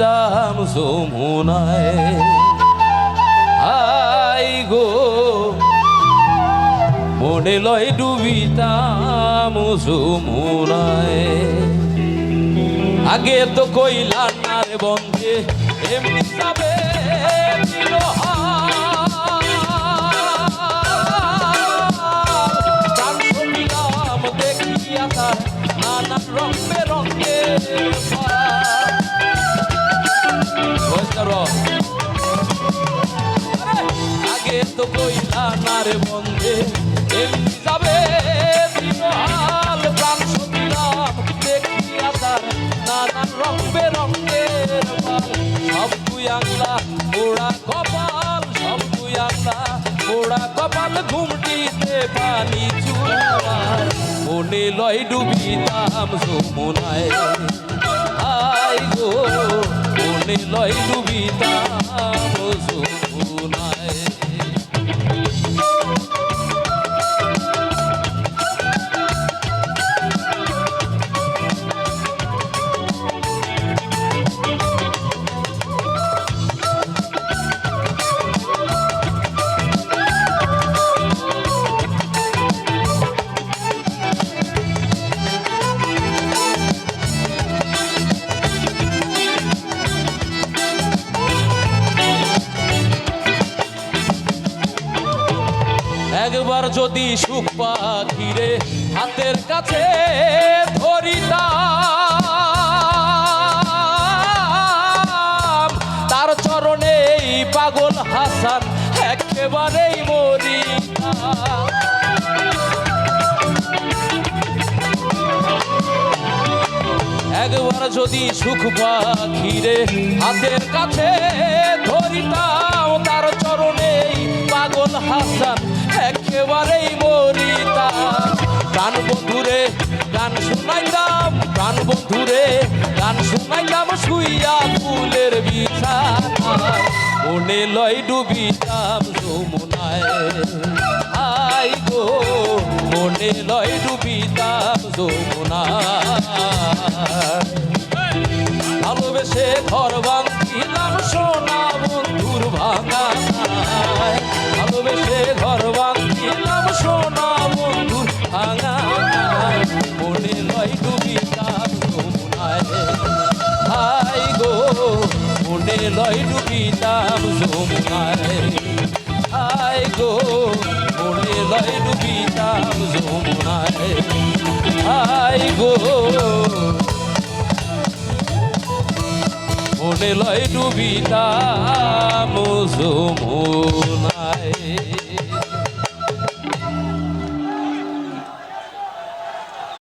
তাম যমুনায় I go মনে লয় ডুবিতাম যমুনায়। আগে তো কইলা না রে বন্ধে এমনি যাবে দেখিয়া তার নানান রং বেরঙের আগে তো কইলা না রে বন্ধে এমনি যাবে দিনহাল প্রাণ সবিলাম দেখিয়া তার নানান রং বেরঙের পাল। সব তুই আংলা পোড়া কপাল, সব তুই আংলা পোড়া কপাল, ঘুমটিতে পানি চুলায় মনে লয় ডুবিতাম যমুনায় আই গো মনে লয় ডুবিতাম যমুনায়। একবার যদি সুখ পাখিরে হাতের কাছে ধরিতাম, তার চরণেই পাগল হাসান একেবারেই মরিতাম। একবার যদি সুখ পাখিরে হাতের কাছে ধরিতাম, তার চরণেই পাগল হাসান একেবারেই মরিতাম। প্রাণ বন্ধুরে গান শুনাইতাম, প্রাণ বন্ধুরে গান শুনাইতাম শুইয়া ফুলের বিছানায় মনে লয় ডুবিতাম যমুনায় আই গো মনে লয় ডুবিতাম যমুনায়। ভালোবেসে ঘর ভাঙিলাম সোনা বন্ধুর ভাঙায়, ভালোবেসে ঘর ভাঙিলাম সোনা বন্ধুর ভাঙায় মনে লয় ডুবিতাম যমুনায় আই গো মনে লয় ডুবিতাম যমুনায় আই গো মনে লয় ডুবিতাম যমুনায় আই গো মনে লয় ডুবিতাম যমুনায়।